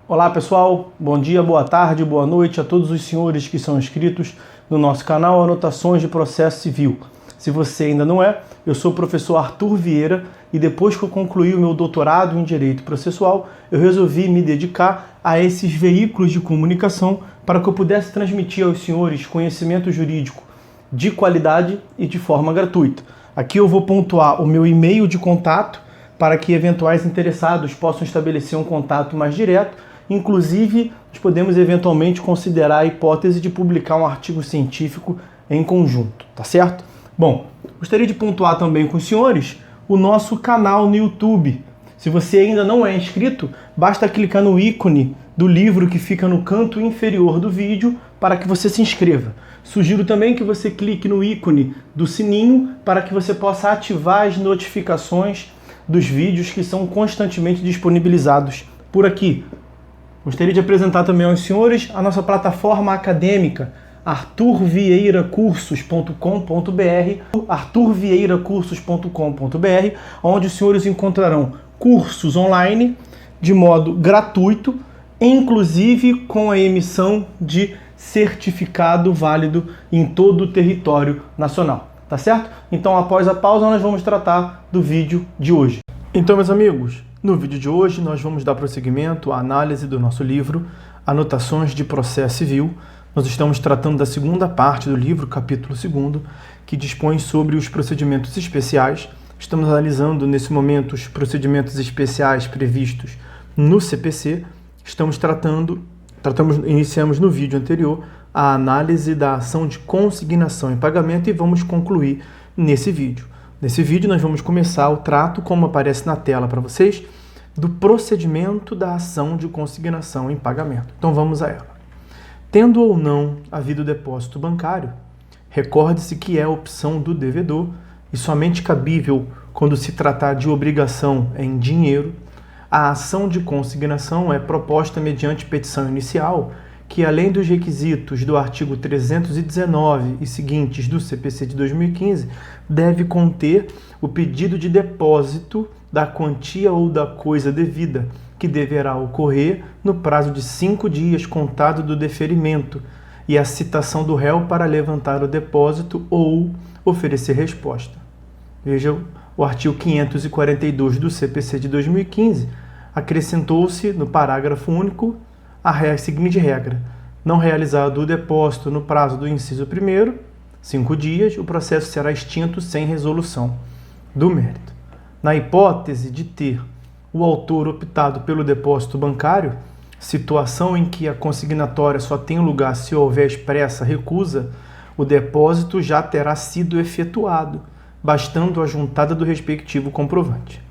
Olá pessoal, bom dia, boa tarde, boa noite a todos os senhores que são inscritos no nosso canal Anotações de Processo Civil. Se você ainda não é, eu sou o professor Arthur Vieira e depois que eu concluí o meu doutorado em Direito Processual, eu resolvi me dedicar a esses veículos de comunicação para que eu pudesse transmitir aos senhores conhecimento jurídico de qualidade e de forma gratuita. Aqui eu vou pontuar o meu e-mail de contato para que eventuais interessados possam estabelecer um contato mais direto. Inclusive, nós podemos eventualmente considerar a hipótese de publicar um artigo científico em conjunto, tá certo? Bom, gostaria de pontuar também com os senhores o nosso canal no YouTube. Se você ainda não é inscrito, basta clicar no ícone do livro que fica no canto inferior do vídeo para que você se inscreva. Sugiro também que você clique no ícone do sininho para que você possa ativar as notificações dos vídeos que são constantemente disponibilizados por aqui. Gostaria de apresentar também aos senhores a nossa plataforma acadêmica, arturvieiracursos.com.br, arturvieiracursos.com.br, onde os senhores encontrarão cursos online de modo gratuito, inclusive com a emissão de certificado válido em todo o território nacional. Tá certo? Então, após a pausa, nós vamos tratar do vídeo de hoje. Então, meus amigos, no vídeo de hoje nós vamos dar prosseguimento à análise do nosso livro Anotações de Processo Civil. Nós estamos tratando da segunda parte do livro, capítulo 2º, que dispõe sobre os procedimentos especiais. Estamos analisando nesse momento os procedimentos especiais previstos no CPC. Iniciamos no vídeo anterior a análise da ação de consignação em pagamento e vamos concluir nesse vídeo. Nesse vídeo nós vamos começar o trato, como aparece na tela para vocês, do procedimento da ação de consignação em pagamento. Então vamos a ela. Tendo ou não havido depósito bancário, recorde-se que é opção do devedor e somente cabível quando se tratar de obrigação em dinheiro. A ação de consignação é proposta mediante petição inicial, que além dos requisitos do artigo 319 e seguintes do CPC de 2015, deve conter o pedido de depósito da quantia ou da coisa devida, que deverá ocorrer no prazo de 5 dias contado do deferimento, e a citação do réu para levantar o depósito ou oferecer resposta. Veja o artigo 542 do CPC de 2015, acrescentou-se no parágrafo único a seguinte regra: não realizado o depósito no prazo do inciso 1º, 5 dias, o processo será extinto sem resolução do mérito. Na hipótese de ter o autor optado pelo depósito bancário, situação em que a consignatória só tem lugar se houver expressa recusa, o depósito já terá sido efetuado, bastando a juntada do respectivo comprovante.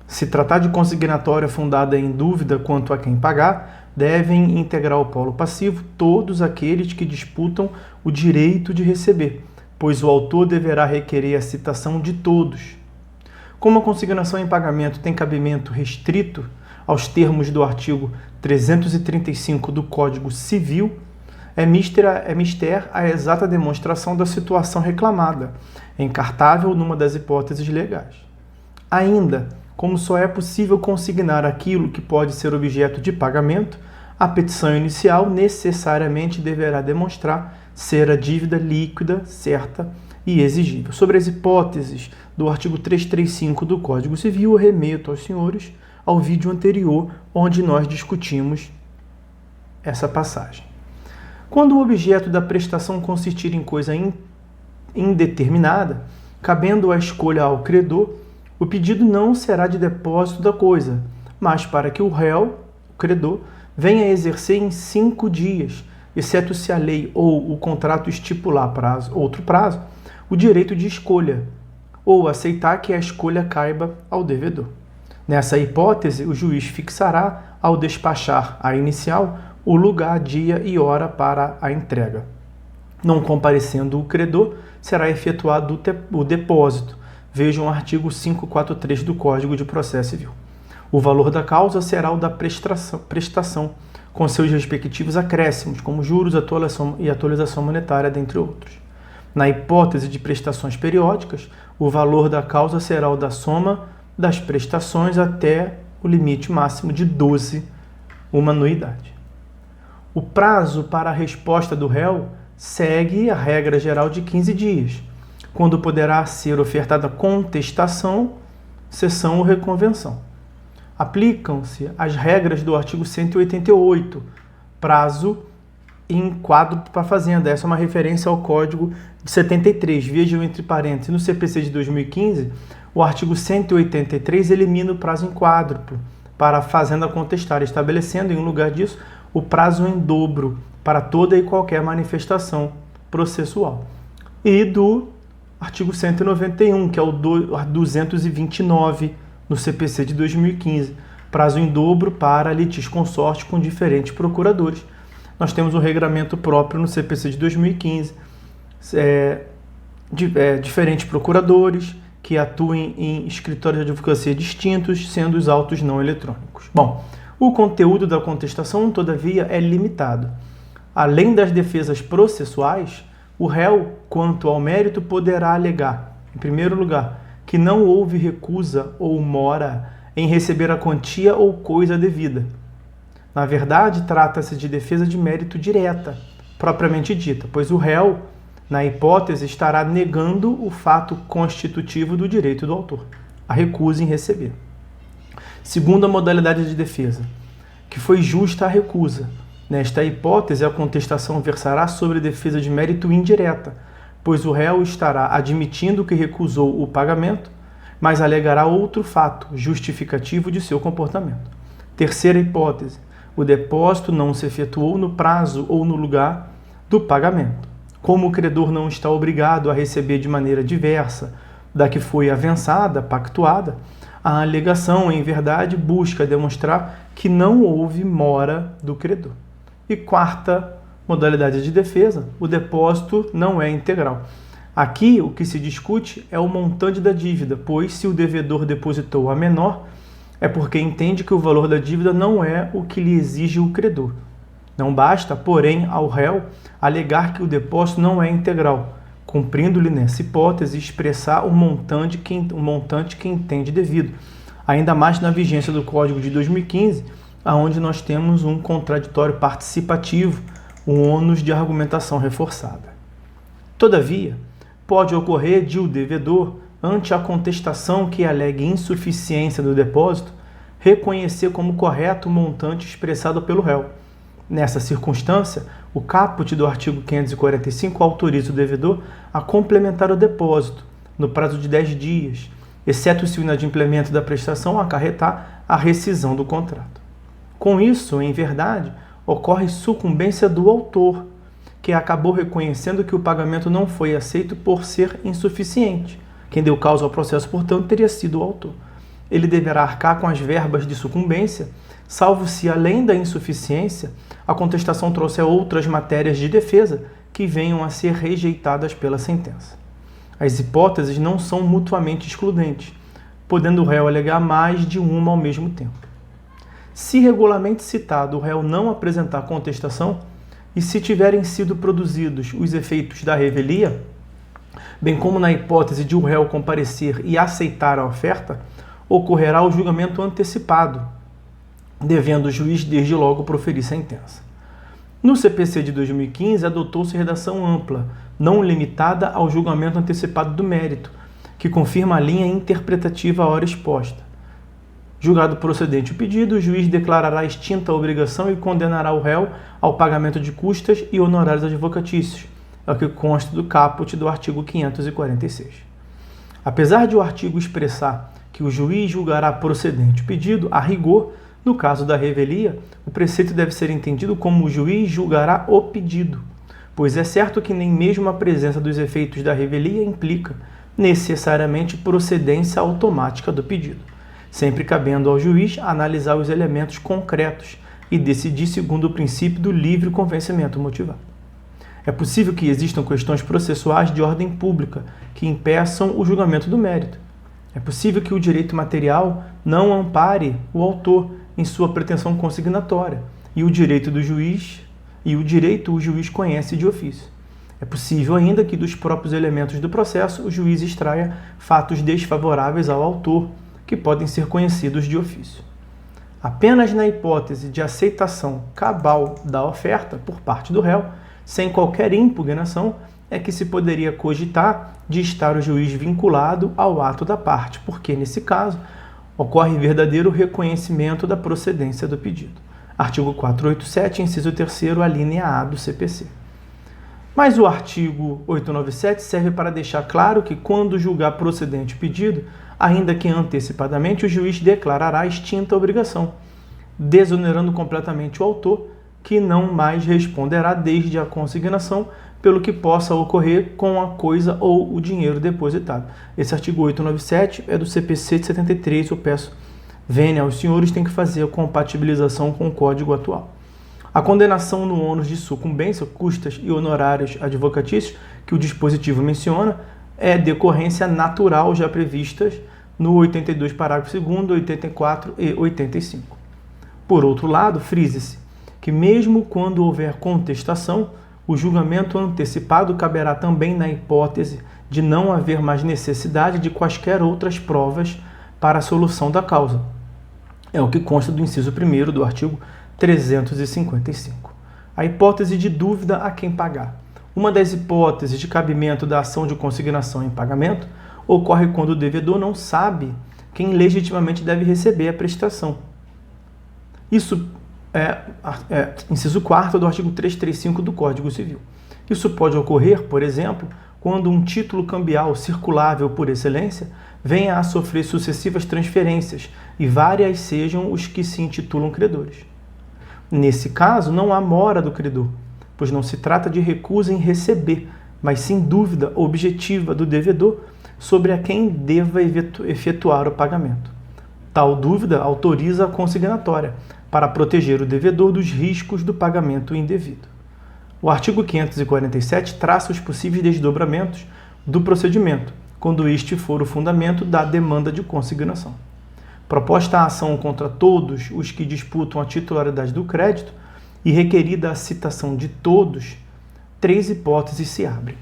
Se tratar de consignatória fundada em dúvida quanto a quem pagar, devem integrar o polo passivo todos aqueles que disputam o direito de receber, pois o autor deverá requerer a citação de todos. Como a consignação em pagamento tem cabimento restrito aos termos do artigo 335 do Código Civil, é mister a exata demonstração da situação reclamada, encartável numa das hipóteses legais. Ainda, como só é possível consignar aquilo que pode ser objeto de pagamento, a petição inicial necessariamente deverá demonstrar ser a dívida líquida, certa e exigível. Sobre as hipóteses do artigo 335 do Código Civil, eu remeto aos senhores ao vídeo anterior, onde nós discutimos essa passagem. Quando o objeto da prestação consistir em coisa indeterminada, cabendo a escolha ao credor, o pedido não será de depósito da coisa, mas para que o réu, o credor, venha exercer em 5 dias, exceto se a lei ou o contrato estipular outro prazo, o direito de escolha, ou aceitar que a escolha caiba ao devedor. Nessa hipótese, o juiz fixará, ao despachar a inicial, o lugar, dia e hora para a entrega. Não comparecendo o credor, será efetuado o depósito. Vejam o artigo 543 do Código de Processo Civil. O valor da causa será o da prestação, com seus respectivos acréscimos, como juros e atualização monetária, dentre outros. Na hipótese de prestações periódicas, o valor da causa será o da soma das prestações até o limite máximo de 12 uma anuidade. O prazo para a resposta do réu segue a regra geral de 15 dias, quando poderá ser ofertada contestação, sessão ou reconvenção. Aplicam-se as regras do artigo 188, prazo em quadro para a Fazenda. Essa é uma referência ao Código de 73. Vejam entre parênteses, no CPC de 2015, o artigo 183 elimina o prazo em quádruplo para a Fazenda contestar, estabelecendo, em lugar disso, o prazo em dobro para toda e qualquer manifestação processual. E do artigo 191, que é o 229, no CPC de 2015, prazo em dobro para litisconsorte com diferentes procuradores. Nós temos um regramento próprio no CPC de 2015, diferentes procuradores que atuem em escritórios de advocacia distintos, sendo os autos não eletrônicos. Bom, o conteúdo da contestação, todavia, é limitado. Além das defesas processuais, o réu, quanto ao mérito, poderá alegar, em primeiro lugar, que não houve recusa ou mora em receber a quantia ou coisa devida. Na verdade, trata-se de defesa de mérito direta, propriamente dita, pois o réu, na hipótese, estará negando o fato constitutivo do direito do autor, a recusa em receber. Segunda modalidade de defesa, que foi justa a recusa. Nesta hipótese, a contestação versará sobre defesa de mérito indireta, pois o réu estará admitindo que recusou o pagamento, mas alegará outro fato justificativo de seu comportamento. Terceira hipótese, o depósito não se efetuou no prazo ou no lugar do pagamento. Como o credor não está obrigado a receber de maneira diversa da que foi avançada, pactuada, a alegação, em verdade, busca demonstrar que não houve mora do credor. E quarta modalidade de defesa, o depósito não é integral. Aqui, o que se discute é o montante da dívida, pois se o devedor depositou a menor, é porque entende que o valor da dívida não é o que lhe exige o credor. Não basta, porém, ao réu alegar que o depósito não é integral, cumprindo-lhe nessa hipótese expressar o montante que entende devido, ainda mais na vigência do Código de 2015, onde nós temos um contraditório participativo, um ônus de argumentação reforçada. Todavia, pode ocorrer de o devedor, ante a contestação que alegue insuficiência do depósito, reconhecer como correto o montante expressado pelo réu. Nessa circunstância, o caput do artigo 545 autoriza o devedor a complementar o depósito, no prazo de 10 dias, exceto se o inadimplemento da prestação acarretar a rescisão do contrato. Com isso, em verdade, ocorre sucumbência do autor, que acabou reconhecendo que o pagamento não foi aceito por ser insuficiente. Quem deu causa ao processo, portanto, teria sido o autor. Ele deverá arcar com as verbas de sucumbência, salvo se, além da insuficiência, a contestação trouxer outras matérias de defesa que venham a ser rejeitadas pela sentença. As hipóteses não são mutuamente excludentes, podendo o réu alegar mais de uma ao mesmo tempo. Se regularmente citado o réu não apresentar contestação, e se tiverem sido produzidos os efeitos da revelia, bem como na hipótese de o réu comparecer e aceitar a oferta, ocorrerá o julgamento antecipado, devendo o juiz desde logo proferir sentença. No CPC de 2015, adotou-se redação ampla, não limitada ao julgamento antecipado do mérito, que confirma a linha interpretativa à hora exposta. Julgado procedente o pedido, o juiz declarará extinta a obrigação e condenará o réu ao pagamento de custas e honorários advocatícios, é o que consta do caput do artigo 546. Apesar de o artigo expressar que o juiz julgará procedente o pedido, a rigor, no caso da revelia, o preceito deve ser entendido como o juiz julgará o pedido, pois é certo que nem mesmo a presença dos efeitos da revelia implica necessariamente procedência automática do pedido, sempre cabendo ao juiz analisar os elementos concretos e decidir segundo o princípio do livre convencimento motivado. É possível que existam questões processuais de ordem pública que impeçam o julgamento do mérito. É possível que o direito material não ampare o autor em sua pretensão consignatória e o direito o juiz conhece de ofício. É possível ainda que dos próprios elementos do processo o juiz extraia fatos desfavoráveis ao autor, que podem ser conhecidos de ofício. Apenas na hipótese de aceitação cabal da oferta por parte do réu, sem qualquer impugnação, é que se poderia cogitar de estar o juiz vinculado ao ato da parte, porque, nesse caso, ocorre verdadeiro reconhecimento da procedência do pedido. Artigo 487, inciso 3º, a linha A do CPC. Mas o artigo 897 serve para deixar claro que, quando julgar procedente o pedido, ainda que antecipadamente, o juiz declarará extinta a obrigação, desonerando completamente o autor, que não mais responderá desde a consignação pelo que possa ocorrer com a coisa ou o dinheiro depositado. Esse artigo 897 é do CPC de 73, eu peço vênia aos senhores, tem que fazer a compatibilização com o Código atual. A condenação no ônus de sucumbência, custas e honorários advocatícios, que o dispositivo menciona, é decorrência natural já previstas no 82, parágrafo 2º, 84 e 85. Por outro lado, frise-se que mesmo quando houver contestação, o julgamento antecipado caberá também na hipótese de não haver mais necessidade de quaisquer outras provas para a solução da causa. É o que consta do inciso 1º do artigo 355. A hipótese de dúvida a quem pagar. Uma das hipóteses de cabimento da ação de consignação em pagamento ocorre quando o devedor não sabe quem legitimamente deve receber a prestação. Isso inciso 4º do artigo 335 do Código Civil. Isso pode ocorrer, por exemplo, quando um título cambial circulável por excelência venha a sofrer sucessivas transferências e várias sejam os que se intitulam credores. Nesse caso, não há mora do credor, pois não se trata de recusa em receber, mas sim dúvida objetiva do devedor sobre a quem deva efetuar o pagamento. Tal dúvida autoriza a consignatória para proteger o devedor dos riscos do pagamento indevido. O artigo 547 traça os possíveis desdobramentos do procedimento, quando este for o fundamento da demanda de consignação. Proposta a ação contra todos os que disputam a titularidade do crédito e requerida a citação de todos, 3 hipóteses se abrem.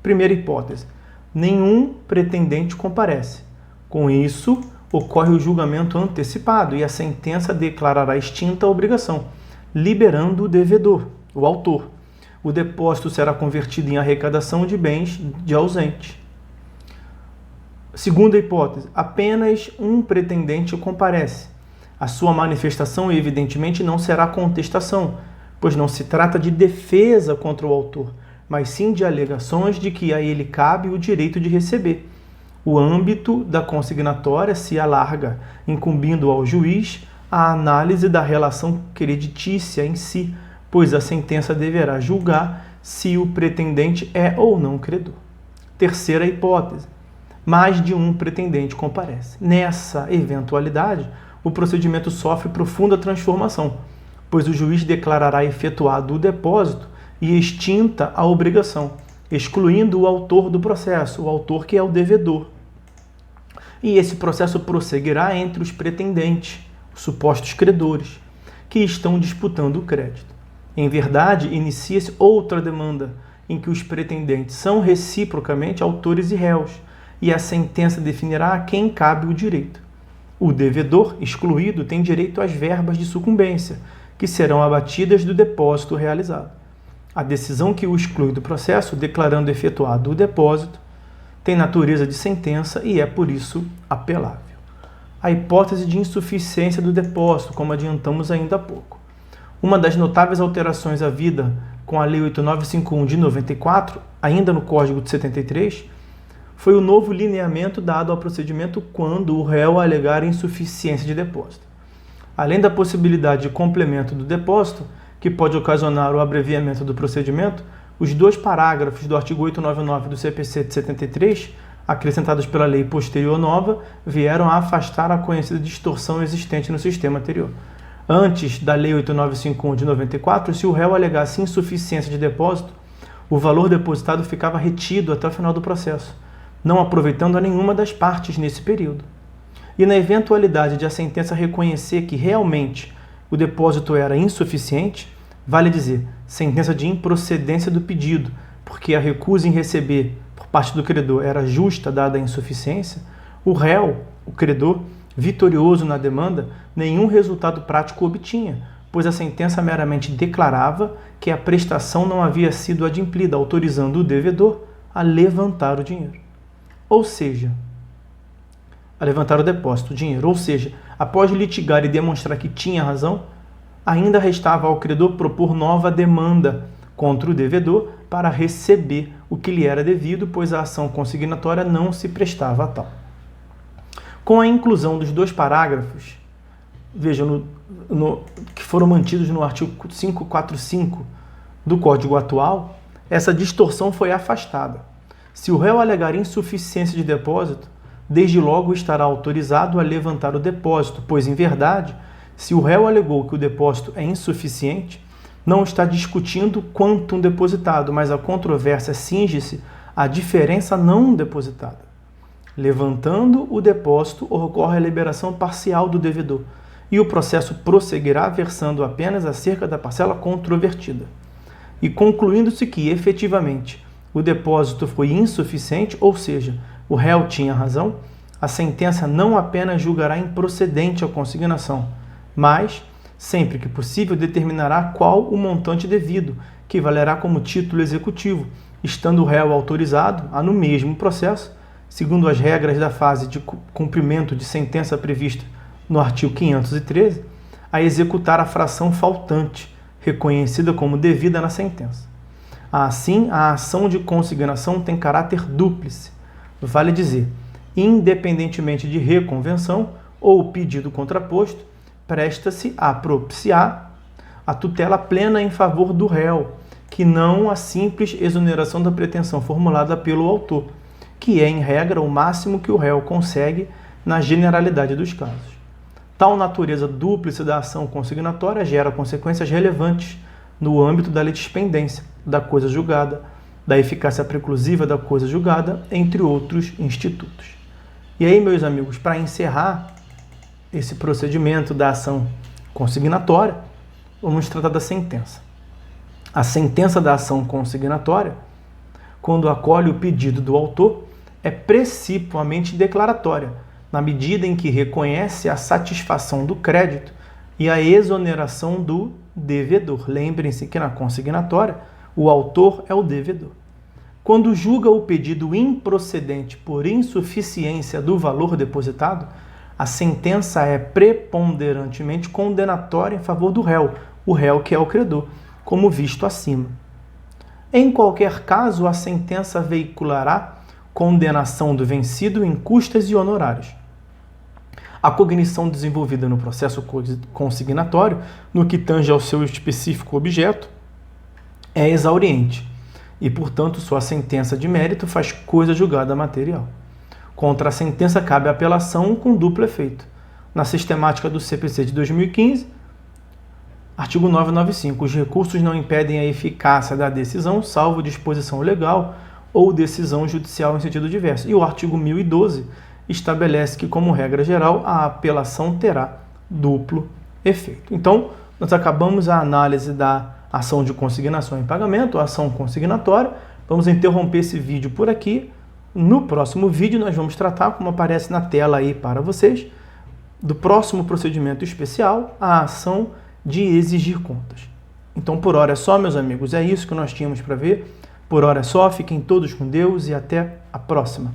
Primeira hipótese: nenhum pretendente comparece. Com isso, ocorre o julgamento antecipado e a sentença declarará extinta a obrigação, liberando o devedor, o autor. O depósito será convertido em arrecadação de bens de ausente. Segunda hipótese: apenas um pretendente comparece. A sua manifestação, evidentemente, não será contestação, pois não se trata de defesa contra o autor, mas sim de alegações de que a ele cabe o direito de receber. O âmbito da consignatória se alarga, incumbindo ao juiz a análise da relação creditícia em si, pois a sentença deverá julgar se o pretendente é ou não credor. Terceira hipótese: mais de um pretendente comparece. Nessa eventualidade, o procedimento sofre profunda transformação, pois o juiz declarará efetuado o depósito e extinta a obrigação, excluindo o autor do processo, o autor que é o devedor. E esse processo prosseguirá entre os pretendentes, os supostos credores, que estão disputando o crédito. Em verdade, inicia-se outra demanda, em que os pretendentes são reciprocamente autores e réus, e a sentença definirá a quem cabe o direito. O devedor excluído tem direito às verbas de sucumbência, que serão abatidas do depósito realizado. A decisão que o exclui do processo, declarando efetuado o depósito, tem natureza de sentença e é, por isso, apelável. A hipótese de insuficiência do depósito, como adiantamos ainda há pouco. Uma das notáveis alterações havida com a Lei 8951 de 94, ainda no Código de 73, foi o novo lineamento dado ao procedimento quando o réu alegar insuficiência de depósito. Além da possibilidade de complemento do depósito, que pode ocasionar o abreviamento do procedimento, os 2 parágrafos do artigo 899 do CPC de 73, acrescentados pela lei posterior nova, vieram a afastar a conhecida distorção existente no sistema anterior. Antes da Lei 8951 de 94, se o réu alegasse insuficiência de depósito, o valor depositado ficava retido até o final do processo, não aproveitando a nenhuma das partes nesse período. E na eventualidade de a sentença reconhecer que realmente o depósito era insuficiente, vale dizer, sentença de improcedência do pedido, porque a recusa em receber por parte do credor era justa dada a insuficiência, o réu, o credor, vitorioso na demanda, nenhum resultado prático obtinha, pois a sentença meramente declarava que a prestação não havia sido adimplida, autorizando o devedor a levantar o dinheiro. Ou seja, a levantar o depósito, o dinheiro. Ou seja, após litigar e demonstrar que tinha razão, ainda restava ao credor propor nova demanda contra o devedor para receber o que lhe era devido, pois a ação consignatória não se prestava a tal. Com a inclusão dos dois parágrafos, vejam, que foram mantidos no artigo 545 do Código atual, essa distorção foi afastada. Se o réu alegar insuficiência de depósito, desde logo estará autorizado a levantar o depósito, pois, em verdade, se o réu alegou que o depósito é insuficiente, não está discutindo quantum depositado, mas a controvérsia cinge-se à diferença não depositada. Levantando o depósito, ocorre a liberação parcial do devedor, e o processo prosseguirá versando apenas acerca da parcela controvertida. E concluindo-se que, efetivamente, o depósito foi insuficiente, ou seja, o réu tinha razão, a sentença não apenas julgará improcedente a consignação, mas, sempre que possível, determinará qual o montante devido, que valerá como título executivo, estando o réu autorizado a, no mesmo processo, segundo as regras da fase de cumprimento de sentença prevista no artigo 513, a executar a fração faltante, reconhecida como devida na sentença. Assim, a ação de consignação tem caráter dúplice, vale dizer, independentemente de reconvenção ou pedido contraposto, presta-se a propiciar a tutela plena em favor do réu, que não a simples exoneração da pretensão formulada pelo autor, que é, em regra, o máximo que o réu consegue na generalidade dos casos. Tal natureza dúplice da ação consignatória gera consequências relevantes no âmbito da litispendência, da coisa julgada, da eficácia preclusiva da coisa julgada, entre outros institutos. E aí, meus amigos, para encerrar esse procedimento da ação consignatória, vamos tratar da sentença. A sentença da ação consignatória, quando acolhe o pedido do autor, é precipuamente declaratória, na medida em que reconhece a satisfação do crédito e a exoneração do devedor. Lembrem-se que na consignatória, o autor é o devedor. Quando julga o pedido improcedente por insuficiência do valor depositado, a sentença é preponderantemente condenatória em favor do réu, o réu que é o credor, como visto acima. Em qualquer caso, a sentença veiculará condenação do vencido em custas e honorários. A cognição desenvolvida no processo consignatório, no que tange ao seu específico objeto, é exauriente e, portanto, sua sentença de mérito faz coisa julgada material. Contra a sentença cabe a apelação com duplo efeito. Na sistemática do CPC de 2015, artigo 995, os recursos não impedem a eficácia da decisão, salvo disposição legal ou decisão judicial em sentido diverso. E o artigo 1012 estabelece que, como regra geral, a apelação terá duplo efeito. Então, nós acabamos a análise da ação de consignação em pagamento, a ação consignatória. Vamos interromper esse vídeo por aqui. No próximo vídeo, nós vamos tratar, como aparece na tela aí para vocês, do próximo procedimento especial, a ação de exigir contas. Então, por hora é só, meus amigos. É isso que nós tínhamos para ver. Por hora é só. Fiquem todos com Deus e até a próxima.